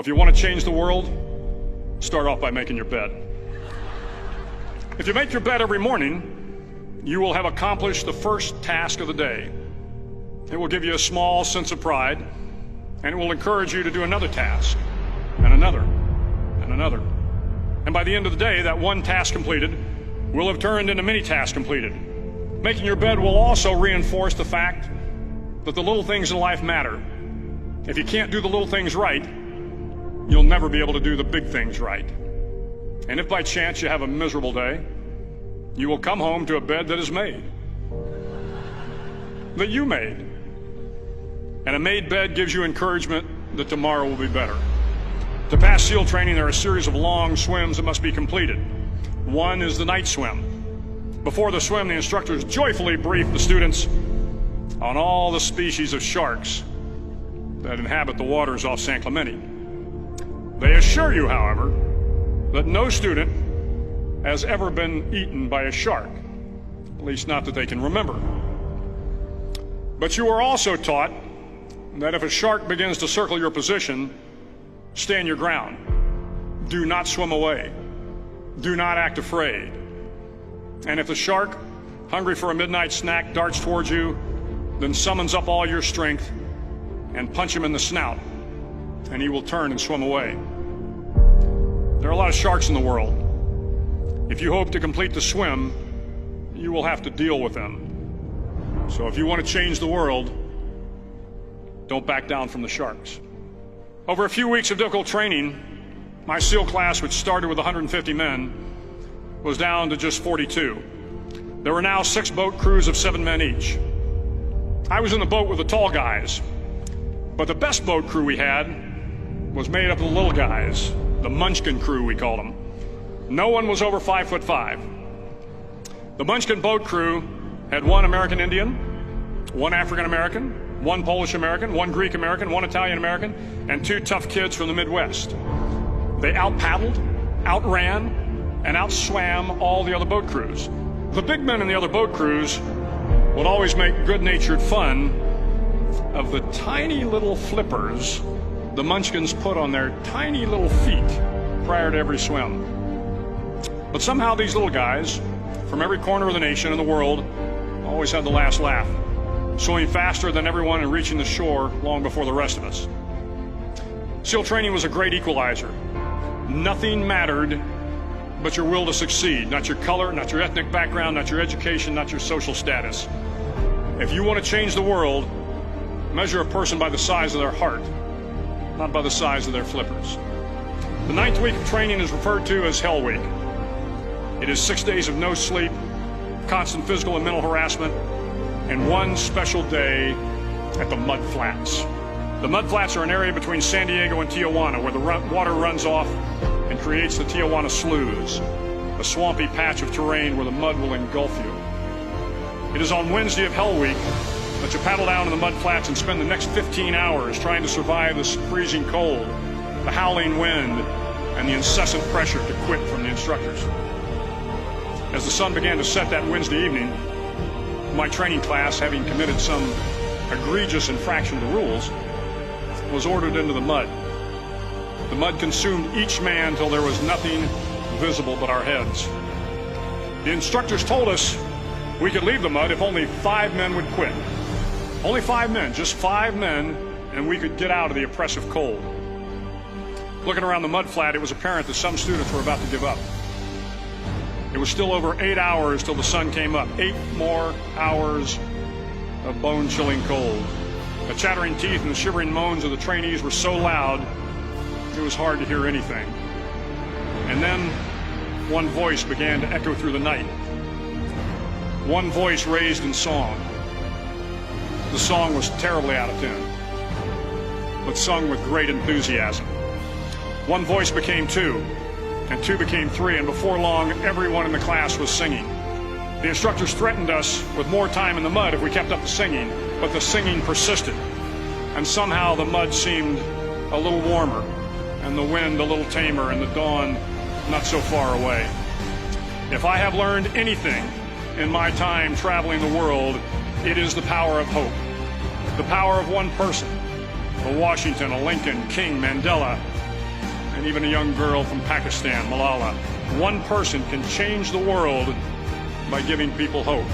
If you want to change the world, start off by making your bed. If you make your bed every morning, you will have accomplished the first task of the day. It will give you a small sense of pride, and it will encourage you to do another task, and another, and another. And by the end of the day, that one task completed will have turned into many tasks completed. Making your bed will also reinforce the fact that the little things in life matter. If you can't do the little things right, you'll never be able to do the big things right. And if by chance you have a miserable day, you will come home to a bed that is made, that you made. And a made bed gives you encouragement that tomorrow will be better. To pass SEAL training, there are a series of long swims that must be completed. One is the night swim. Before the swim, the instructors joyfully brief the students on all the species of sharks that inhabit the waters off San Clemente. They assure you, however, that no student has ever been eaten by a shark, at least not that they can remember. But you are also taught that if a shark begins to circle your position, stand your ground. Do not swim away. Do not act afraid. And if the shark, hungry for a midnight snack, darts towards you, then summons up all your strength and punch him in the snout, and he will turn and swim away. There are a lot of sharks in the world. If you hope to complete the swim, you will have to deal with them. So if you want to change the world, don't back down from the sharks. Over a few weeks of difficult training, my SEAL class, which started with 150 men, was down to just 42. There were now 6 boat crews of 7 men each. I was in the boat with the tall guys, but the best boat crew we had was made up of the little guys, the Munchkin crew, we called them. No one was over 5'5". The Munchkin boat crew had 1 American Indian, 1 African American, 1 Polish American, 1 Greek American, 1 Italian American, and 2 tough kids from the Midwest. They out-paddled, outran, and outswam all the other boat crews. The big men in the other boat crews would always make good-natured fun of the tiny little flippers the Munchkins put on their tiny little feet prior to every swim. But somehow these little guys from every corner of the nation and the world always had the last laugh, swimming faster than everyone and reaching the shore long before the rest of us. SEAL training was a great equalizer. Nothing mattered but your will to succeed, not your color, not your ethnic background, not your education, not your social status. If you want to change the world, measure a person by the size of their heart, not by the size of their flippers. The 9th week of training is referred to as Hell Week. It is 6 days of no sleep, constant physical and mental harassment, and 1 special day at the Mud Flats. The Mud Flats are an area between San Diego and Tijuana where the water runs off and creates the Tijuana Sloughs, a swampy patch of terrain where the mud will engulf you. It is on Wednesday of Hell Week that you paddle down to the Mud Flats and spend the next 15 hours trying to survive the freezing cold, the howling wind, and the incessant pressure to quit from the instructors. As the sun began to set that Wednesday evening, my training class, having committed some egregious infraction of the rules, was ordered into the mud. The mud consumed each man till there was nothing visible but our heads. The instructors told us we could leave the mud if only 5 men would quit. Only 5 men, just 5 men, and we could get out of the oppressive cold. Looking around the mud flat, it was apparent that some students were about to give up. It was still over 8 hours till the sun came up. 8 more hours of bone-chilling cold. The chattering teeth and the shivering moans of the trainees were so loud, it was hard to hear anything. And then one voice began to echo through the night. One voice raised in song. The song was terribly out of tune, but sung with great enthusiasm. One voice became 2, and 2 became 3, and before long, everyone in the class was singing. The instructors threatened us with more time in the mud if we kept up the singing, but the singing persisted, and somehow the mud seemed a little warmer, and the wind a little tamer, and the dawn not so far away. If I have learned anything in my time traveling the world, it is the power of hope. The power of one person, a Washington, a Lincoln, King, Mandela, and even a young girl from Pakistan, Malala. One person can change the world by giving people hope.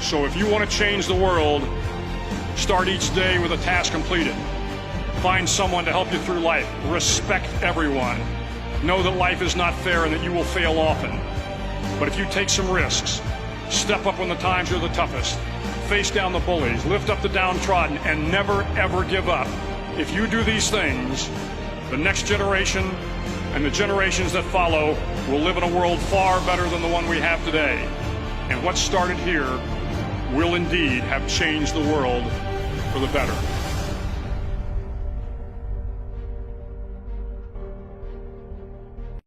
So if you want to change the world, start each day with a task completed. Find someone to help you through life. Respect everyone. Know that life is not fair and that you will fail often. But if you take some risks, step up when the times are the toughest, face down the bullies, lift up the downtrodden, and never ever give up. If you do these things, the next generation and the generations that follow will live in a world far better than the one we have today. And what started here will indeed have changed the world for the better.